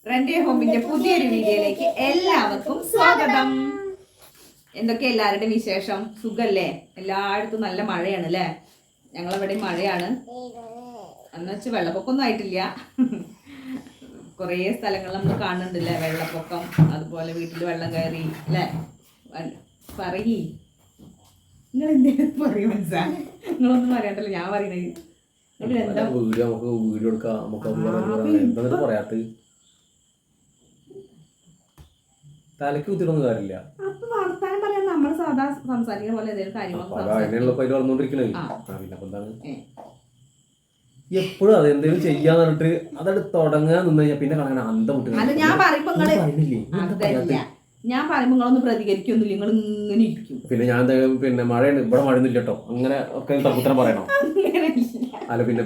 Trendy ഹോമിന്റെ പുതിയൊരു വീഡിയോയിലേക്ക് എല്ലാവർക്കും സ്വാഗതം. എന്തൊക്കെ എല്ലാവരുടെയും വിശേഷം? സുഖല്ലേ? എല്ലായിടത്തും നല്ല മഴയാണ് അല്ലേ? ഞങ്ങളിവിടെ മഴയാണ്. എന്നുവെച്ചാൽ വെള്ളപ്പൊക്കമൊന്നും ആയിട്ടില്ല. കുറേ സ്ഥലങ്ങളിൽ നമ്മൾ കാണുന്നുണ്ടല്ലേ വെള്ളപ്പൊക്കം, അതുപോലെ വീട്ടിൽ വെള്ളം കയറി അല്ലേ? പറയേ, നിങ്ങൾ എന്തേലും പറയും മനസ്സിലായി? നിങ്ങളൊന്നും പറയാണ്ടല്ലോ ഞാൻ പറയുന്നത്. തലക്ക് കുത്തിട്ടൊന്നും കാര്യമില്ല. അപ്പൊ വർത്താനം പറയാൻ നമ്മൾ സാധാ സംസാരിക്കുന്ന പോലെ എന്തെങ്കിലും എപ്പോഴും അത് എന്തെങ്കിലും ചെയ്യാന്ന് പറഞ്ഞിട്ട് അതോട് തുടങ്ങാൻ നിന്ന് കഴിഞ്ഞാൽ പിന്നെ കാണാൻ അന്തം വിട്ടു. ഞാൻ പറയുമ്പോ നിങ്ങളൊന്നും പ്രതികരിക്കൊന്നുമില്ല, നിങ്ങൾ ഇങ്ങനെ ഇരിക്കും. പിന്നെ ഞാൻ പിന്നെ മഴയാണ് ഇവിടെ മഴയൊന്നുമില്ല കേട്ടോ അങ്ങനെ ഒക്കെ ഉത്തരം പറയണം. അല്ല പിന്നെ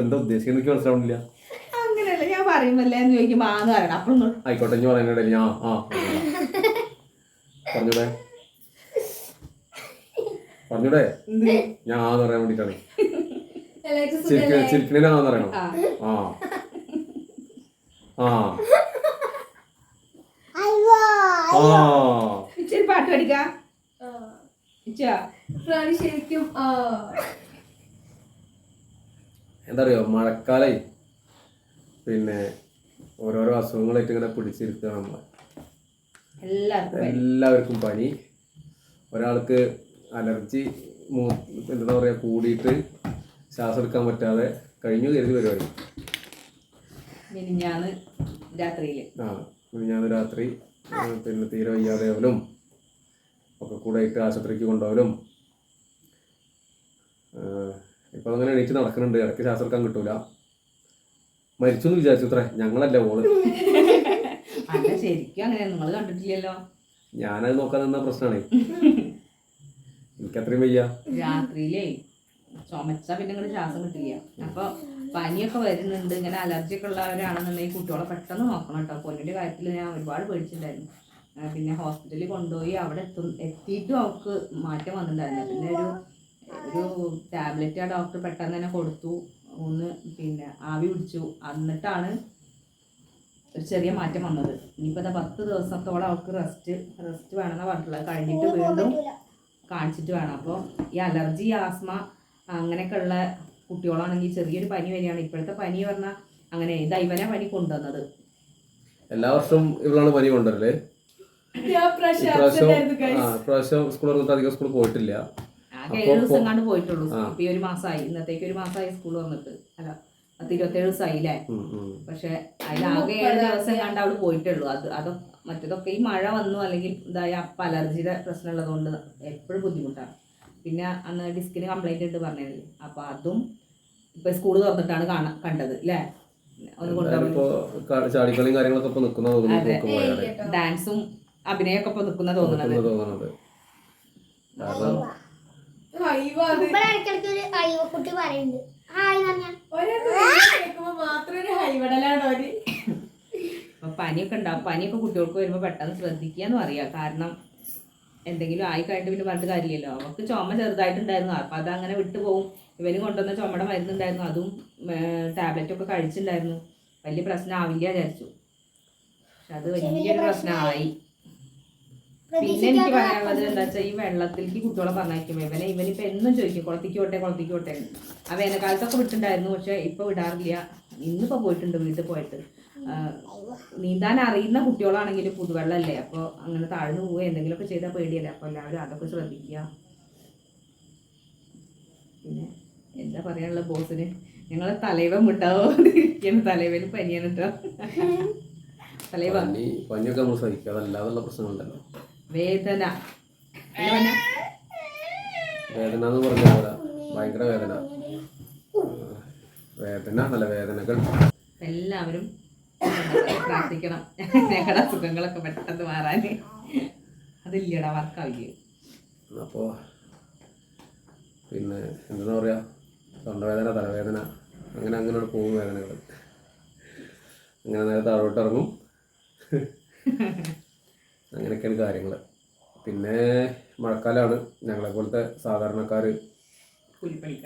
എന്താ ഉദ്ദേശിക്കുന്ന എനിക്ക് മനസ്സിലാവണില്ല. അങ്ങനെയല്ല, ഞാൻ പറയുമ്പല്ലേ എന്ന് ചോദിക്കുമ്പോ ആന്ന് പറയണം. അപ്പൊ ആയിക്കോട്ടെ, ഇനി പറയുന്നുണ്ടല്ലേ ഞാൻ പറഞ്ഞൂടെ ഞാൻ ആന്ന് പറയാൻ വേണ്ടിട്ടാണ്. ചിരിക്കണേനാന്ന് പറയണം. പാട്ട് പഠിക്കാം ശരിക്കും. എന്താ അറിയോ, മഴക്കാലേ പിന്നെ ഓരോരോ അസുഖങ്ങളായിട്ട് ഇങ്ങനെ പിടിച്ചിരിക്കുകയാണ് നമ്മളെ. എല്ലാവർക്കും പനി, ഒരാൾക്ക് അലർജി എന്താ പറയുക കൂടിയിട്ട് ശ്വാസം എടുക്കാൻ പറ്റാതെ കഴിഞ്ഞു കരുതി പരിപാടി. മിനിഞ്ഞാന്ന് രാത്രി പിന്നെ തീരെ വയ്യാതെയാവലും ഒക്കെ കൂടെ ആയിട്ട് ആശുപത്രിക്ക് കൊണ്ടുപോകലും. ഇപ്പൊ അങ്ങനെ എണീറ്റ് നടക്കുന്നുണ്ട്. ഇടയ്ക്ക് ശ്വാസം എടുക്കാൻ കിട്ടൂല. മരിച്ചു എന്ന് വിചാരിച്ചു അത്രേ. ഞങ്ങളല്ല ഓള്. ശരിക്കും അങ്ങനെ നിങ്ങൾ കണ്ടിട്ടില്ലല്ലോ. ഞാനത് നോക്കാൻ നിന്ന പ്രശ്നമാണ്. എനിക്കത്രയും വയ്യ. രാത്രിയിലേ ചുമച്ചാ പിന്നെ ഇങ്ങോട്ട് ശ്വാസം കിട്ടില്ല. അപ്പൊ പനിയൊക്കെ വരുന്നുണ്ട്, ഇങ്ങനെ അലർജി ഒക്കെ ഉള്ളവരാണെന്നുണ്ടെങ്കിൽ കുട്ടികളെ പെട്ടെന്ന് നോക്കണം കേട്ടോ. പൊന്നിന്റെ കാര്യത്തിൽ ഞാൻ ഒരുപാട് പേടിച്ചിട്ടുണ്ടായിരുന്നു. പിന്നെ ഹോസ്പിറ്റലിൽ കൊണ്ടുപോയി അവിടെ എത്തിയിട്ടും അവർക്ക് മാറ്റം വന്നിട്ടുണ്ടായിരുന്നു. പിന്നെ ഒരു ടാബ്ലറ്റ് ആ ഡോക്ടർ പെട്ടെന്ന് തന്നെ കൊടുത്തു. ഒന്ന് പിന്നെ ആവി പിടിച്ചു. എന്നിട്ടാണ് ഒരു ചെറിയ മാറ്റം വന്നത്. ഇനിയിപ്പോൾ 10 ദിവസത്തോളം അവർക്ക് റെസ്റ്റ് വേണമെന്നാണ് പറഞ്ഞിട്ടുള്ളത്. കഴിഞ്ഞിട്ട് വീണ്ടും കാണിച്ചിട്ട് വേണം. അപ്പോൾ ഈ അലർജി, ആസ്മ അങ്ങനെയൊക്കെ ഉള്ള കുട്ടികളാണെങ്കിൽ ചെറിയൊരു പനി വരികയാണ്. ഇപ്പോഴത്തെ പനി പറഞ്ഞാൽ അങ്ങനെ ദൈവന പനി കൊണ്ടുവന്നത്. എല്ലാ വർഷവും ഇവളാണ് പനി കൊണ്ടുവരല്ലേ. ഇപ്രാവശ്യം സ്കൂൾ അധികം സ്കൂൾ പോയിട്ടില്ല. 7 ദിവസം കണ്ട് പോയിട്ടുള്ളൂ. ഇപ്പൊ ഈ ഒരു മാസമായി, ഇന്നത്തേക്ക് ഒരു മാസമായി സ്കൂൾ വന്നിട്ട്. അല്ല 27 ദിവസമായി അല്ലേ? പക്ഷെ അതിലാകെ 7 ദിവസം കണ്ട് അവിടെ പോയിട്ടുള്ളൂ. അതോ മറ്റേതൊക്കെ ഈ മഴ വന്നു അല്ലെങ്കിൽ ഇതായ അലർജിയുടെ പ്രശ്നം ഉള്ളതുകൊണ്ട് എപ്പോഴും ബുദ്ധിമുട്ടാണ്. പിന്നെ അന്ന് ഡിസ്കിന് കംപ്ലൈന്റ് ഉണ്ട് പറഞ്ഞില്ലേ. അപ്പൊ അതും ഇപ്പൊ സ്കൂൾ തുറന്നിട്ടാണ് കണ്ടത് അല്ലേ? ഡാൻസും അഭിനയൊക്കെ ഇപ്പൊ നിൽക്കുന്ന തോന്നുന്നത്. പനിയൊക്കെ ഉണ്ടാവും. പനിയൊക്കെ കുട്ടികൾക്ക് വരുമ്പോ പെട്ടെന്ന് ശ്രദ്ധിക്കാന്ന് പറയാ. കാരണം എന്തെങ്കിലും ആയി കഴിഞ്ഞിട്ട് പിന്നെ പറഞ്ഞിട്ട് കാര്യമില്ലല്ലോ. അവർക്ക് ചുമ ചെറുതായിട്ടുണ്ടായിരുന്നു, അപ്പൊ അതങ്ങനെ വിട്ടുപോകും. ഇവന് കൊണ്ടുവന്ന ചുമയുടെ മരുന്നുണ്ടായിരുന്നു, അതും ടാബ്ലറ്റൊക്കെ കഴിച്ചിട്ടുണ്ടായിരുന്നു. വലിയ പ്രശ്നമാവില്ല വിചാരിച്ചു. പക്ഷെ അത് വലിയൊരു പ്രശ്നമായി. പിന്നെ എനിക്ക് പറയാനുള്ളത് എന്താ വെച്ചാൽ ഈ വെള്ളത്തിലേക്ക് കുട്ടികളെ പറഞ്ഞയക്കും. ഇവനിപ്പോ എന്നും ചോദിക്കും കുളത്തിക്കോട്ടെ. ആ വേനൽക്കാലത്തൊക്കെ വിട്ടിട്ടുണ്ടായിരുന്നു, പക്ഷെ ഇപ്പൊ വിടാറില്ല. ഇന്നിപ്പോ പോയിട്ടുണ്ട്, വീട്ടിൽ പോയിട്ട്. നീന്താൻ അറിയുന്ന കുട്ടികളാണെങ്കിലും പുതുവെള്ളമല്ലേ, അപ്പോൾ അങ്ങനെ താഴ്ന്നു പോവുക എന്തെങ്കിലുമൊക്കെ ചെയ്താൽ പേടിയല്ലേ. അപ്പോൾ എല്ലാവരും അതൊക്കെ ശ്രദ്ധിക്കുക. പിന്നെ എന്താ പറയാനുള്ള ബോസിന്, ഞങ്ങളെ തലൈവൻ വിട്ടാവോന്നിരിക്കുന്നു. തലൈവന് പനിയാണ് കേട്ടോ. പനിയൊക്കെ നമ്മൾ സഹിക്കുക, അതല്ലാതുള്ള പ്രശ്നങ്ങളുണ്ടല്ലോ. വേദന എന്ന് പറഞ്ഞാൽ ഭയങ്കര വേദനകൾ. എല്ലാവരും പ്രാർത്ഥിക്കണം ഞങ്ങളുടെ അസുഖങ്ങളൊക്കെ പെട്ടെന്ന് മാറാന്. അതില്ലടാ വർക്കാവില്ല. അപ്പോ പിന്നെ എന്താ പറയാ, തൊണ്ടവേദന, തലവേദന, അങ്ങനെ പോകും വേദനകൾ. അങ്ങനെ നേരെ താഴോട്ട് ഇറങ്ങും. അങ്ങനെയൊക്കെയാണ് കാര്യങ്ങൾ. പിന്നെ മഴക്കാലമാണ്. ഞങ്ങളെ പോലത്തെ സാധാരണക്കാർ,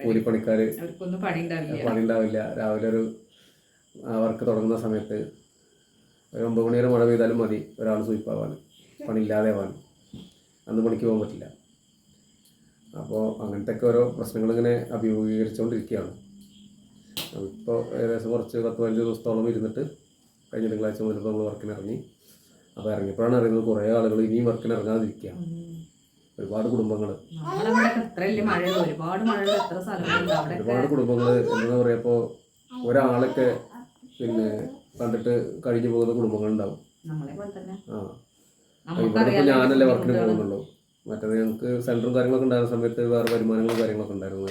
കൂലിപ്പണിക്കാർ പണി ഉണ്ടാവില്ല. രാവിലെ ഒരു വർക്ക് തുടങ്ങുന്ന സമയത്ത് ഒരു 9 മണി വരെ മഴ പെയ്താലും മതി ഒരാൾ സ്വീപ്പാവാൻ, പണിയില്ലാതെ ആവാൻ. അന്ന് പണിക്ക് പോകാൻ പറ്റില്ല. അപ്പോൾ അങ്ങനത്തെ ഒക്കെ ഓരോ പ്രശ്നങ്ങൾ ഇങ്ങനെ അഭിമുഖീകരിച്ചുകൊണ്ടിരിക്കുകയാണ്. ഇപ്പോൾ ഏകദേശം കുറച്ച് 10-15 ദിവസത്തോളം ഇരുന്നിട്ട് കഴിഞ്ഞ തിങ്കളാഴ്ച മുതൽ നമ്മൾ വർക്കിന് ഇറങ്ങി. അപ്പോൾ ഇറങ്ങിയപ്പോഴാണ് അറിയുന്നത് കുറേ ആളുകൾ ഇനിയും വർക്കിന് ഇറങ്ങാതിരിക്കുക. ഒരുപാട് കുടുംബങ്ങൾ ഒരുപാട് കുടുംബങ്ങൾ എന്താ പറയുക, ഇപ്പോൾ ഒരാളൊക്കെ പിന്നെ കണ്ടിട്ട് കഴിഞ്ഞു പോകുന്ന കുടുംബങ്ങളുണ്ടാവും. ഇവിടെ ഞാനല്ലേ വർക്കിന് പോകുന്നുള്ളൂ. മറ്റേത് ഞങ്ങൾക്ക് സെൻറ്ററും കാര്യങ്ങളൊക്കെ ഉണ്ടായിരുന്ന സമയത്ത് വേറെ വരുമാനങ്ങളും കാര്യങ്ങളൊക്കെ ഉണ്ടായിരുന്നു.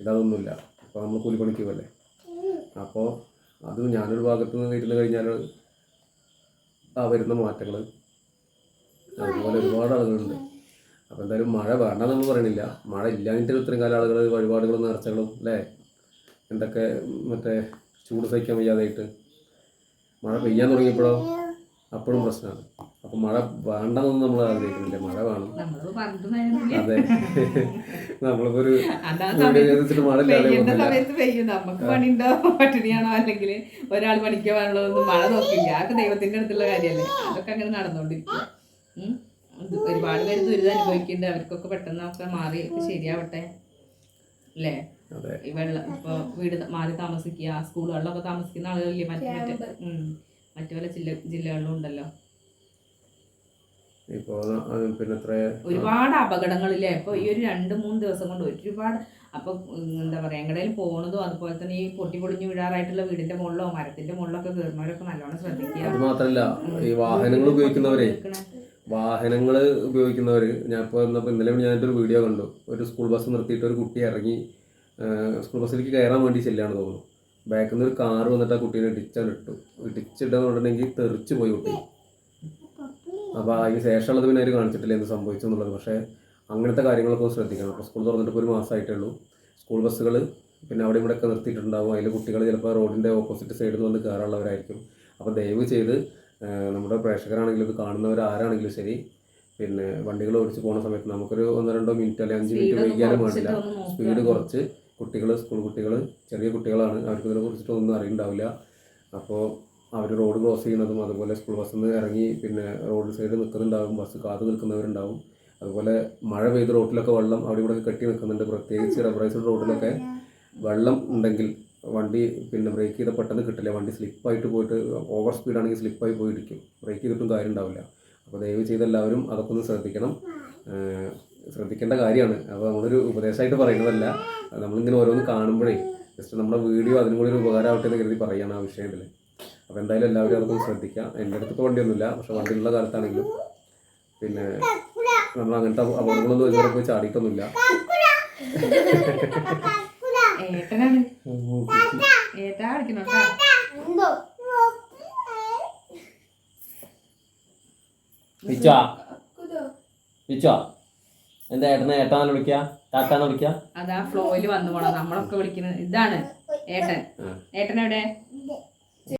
ഇതൊന്നുമില്ല. അപ്പോൾ നമ്മൾ കൂലിപ്പണിക്ക് പോകല്ലേ. അപ്പോൾ അത് ഞാനൊരു ഭാഗത്ത് നിന്ന് ഇരുന്ന് കഴിഞ്ഞാൽ ആ വരുന്ന മാറ്റങ്ങൾ അതുപോലെ ഒരുപാട് ആളുകളുണ്ട്. അപ്പോൾ എന്തായാലും മഴ വേണ്ടെന്നൊന്നും പറയണില്ല. മഴ ഇല്ലാഞ്ഞിട്ട് ഇത്രയും കാലം ആളുകൾ വഴിപാടുകളും നേർച്ചകളും അല്ലേ, എന്തൊക്കെ മറ്റേ ചൂട് സഹിക്കാൻ വയ്യാതായിട്ട് മഴ പെയ്യാൻ തുടങ്ങിയപ്പോഴോ അപ്പോഴും പ്രശ്നമാണ്. അപ്പോൾ മഴ വേണ്ടെന്നൊന്നും നമ്മൾ ആഗ്രഹിക്കുന്നില്ല, മഴ വേണം. അതെ, നമ്മളിപ്പോൾ ഒരു മഴ നമുക്ക് പണിയുണ്ടോ പട്ടിണിയാണോ അല്ലെങ്കിൽ ഒരാൾ പണിക്ക് പോകാനുള്ളതൊന്നും മഴ നോക്കില്ല. അതൊക്കെ ദൈവത്തിന്റെ അടുത്തുള്ള കാര്യമല്ലേ. അതൊക്കെ അങ്ങനെ നടന്നുകൊണ്ടിരിക്കും. ഒരുപാട് പേര് ദുരിതം അനുഭവിക്കുന്നുണ്ട്. അവർക്കൊക്കെ പെട്ടെന്നൊക്കെ മാറി ശരിയാവട്ടെ അല്ലേ. ഈ വെള്ളം ഇപ്പൊ വീട് മാറി താമസിക്കുക, സ്കൂളുകളിലൊക്കെ താമസിക്കുന്ന ആളുകളില്ലേ, മറ്റു പല ജില്ലകളിലും ഉണ്ടല്ലോ ഒരുപാട് അപകടങ്ങളില്ലേ. ഇപ്പൊ ഈ ഒരു 2-3 ദിവസം കൊണ്ട് ഒരുപാട്. അപ്പൊ എന്താ പറയാ, എങ്ങടേലും പോണതും അതുപോലെ തന്നെ ഈ പൊട്ടിപ്പൊളിഞ്ഞു വീഴാറായിട്ടുള്ള വീടിന്റെ മുകളിലോ മരത്തിന്റെ മുകളിലൊക്കെ കയറുന്നവരൊക്കെ നല്ലോണം ശ്രദ്ധിക്കുക. അത് മാത്രല്ല, ഈ വാഹനങ്ങൾ ഉപയോഗിക്കുന്നവര് ഞാൻ ഇപ്പോൾ ഇന്നലെ ഞാനൊരു വീഡിയോ കണ്ടു. ഒരു സ്കൂൾ ബസ് നിർത്തിയിട്ട് ഒരു കുട്ടി ഇറങ്ങി സ്കൂൾ ബസ്സിലേക്ക് കയറാൻ വേണ്ടി ചെല്ലുകയാണെന്ന് തോന്നുന്നു. ബാക്കിൽ നിന്ന് ഒരു കാറ് വന്നിട്ട് ആ കുട്ടീനെ ഇടിച്ചിട്ടുണ്ടെങ്കിൽ തെറിച്ച് പോയി കുട്ടി. അപ്പോൾ അതിന് ശേഷമുള്ളത് പിന്നെ അവർ കാണിച്ചിട്ടില്ല എന്ത് സംഭവിച്ചു എന്നുള്ളത്. പക്ഷേ അങ്ങനത്തെ കാര്യങ്ങളൊക്കെ ശ്രദ്ധിക്കണം. അപ്പോൾ സ്കൂൾ തുറന്നിട്ട് ഇപ്പോൾ 1 മാസമായിട്ടേ ഉള്ളൂ. സ്കൂൾ ബസ്സുകൾ പിന്നെ അവിടെ ഇവിടെയൊക്കെ നിർത്തിയിട്ടുണ്ടാവും. അതിൽ കുട്ടികൾ ചിലപ്പോൾ റോഡിൻ്റെ ഓപ്പോസിറ്റ് സൈഡിൽ നിന്ന് വന്ന് കയറാനുള്ളവരായിരിക്കും. അപ്പോൾ ദയവ് ചെയ്ത് നമ്മുടെ പ്രേക്ഷകരാണെങ്കിലും ഇത് കാണുന്നവർ ആരാണെങ്കിലും ശരി, പിന്നെ വണ്ടികൾ ഓടിച്ച് പോകുന്ന സമയത്ത് നമുക്കൊരു 1-2 മിനിറ്റ് അല്ലെങ്കിൽ 5 മിനിറ്റ് വൈകിയാലും വേണ്ടില്ല, സ്പീഡ് കുറച്ച്. സ്കൂൾ കുട്ടികൾ ചെറിയ കുട്ടികളാണ്, അവർക്ക് ഇതിനെ കുറിച്ചിട്ടൊന്നും അറിയുന്നുണ്ടാവില്ല. അപ്പോൾ അവർ റോഡ് ക്രോസ് ചെയ്യുന്നതും അതുപോലെ സ്കൂൾ ബസ്സിൽ നിന്ന് ഇറങ്ങി പിന്നെ റോഡ് സൈഡിൽ നിൽക്കുന്നുണ്ടാവും, ബസ് കാത്തു നിൽക്കുന്നവരുണ്ടാവും. അതുപോലെ മഴ പെയ്ത് റോഡിലൊക്കെ വെള്ളം അവിടെ ഇവിടെ കെട്ടി നിൽക്കുന്നുണ്ട്. പ്രത്യേകിച്ച് റബ്ബറൈസ്ഡ് റോഡിലൊക്കെ വെള്ളം ഉണ്ടെങ്കിൽ വണ്ടി പിന്നെ ബ്രേക്ക് ചെയ്താൽ പെട്ടെന്ന് കിട്ടില്ല. വണ്ടി സ്ലിപ്പായിട്ട് പോയിട്ട് ഓവർ സ്പീഡാണെങ്കിൽ സ്ലിപ്പായി പോയിരിക്കും, ബ്രേക്ക് ചെയ്തിട്ടും കാര്യം ഉണ്ടാവില്ല. അപ്പോൾ ദയവ് ചെയ്ത് എല്ലാവരും അതൊക്കെ ഒന്ന് ശ്രദ്ധിക്കേണ്ട കാര്യമാണ്. അപ്പോൾ നമ്മളൊരു ഉപദേശമായിട്ട് പറയുന്നതല്ല, നമ്മളിങ്ങനെ ഓരോന്ന് കാണുമ്പോഴേ ജസ്റ്റ് നമ്മുടെ വീഡിയോ അതിനും കൂടി ഒരു ഉപകാരമാവട്ടെ എന്ന് കരുതി പറയുകയാണ് ആ വിഷയത്തിൽ. അപ്പോൾ എന്തായാലും എല്ലാവരും അതൊക്കെ ശ്രദ്ധിക്കാം. എൻ്റെ അടുത്തിപ്പോൾ വണ്ടിയൊന്നുമില്ല, പക്ഷെ വണ്ടിയുള്ള കാലത്താണെങ്കിലും പിന്നെ നമ്മൾ അങ്ങനത്തെ അപകടങ്ങളൊന്നും ഇതുവരെ പോയി ചാടിയിട്ടൊന്നുമില്ല. എന്താ ഏട്ടനാന്ന് വിളിക്കുക, ടാറ്റാന്ന് വിളിക്കുക? അതാ ഫ്ലോയില് വന്നു പോണോ. നമ്മളൊക്കെ വിളിക്കുന്നത് ഇതാണ് ഏട്ടൻ. ഏട്ടൻ എവിടെ?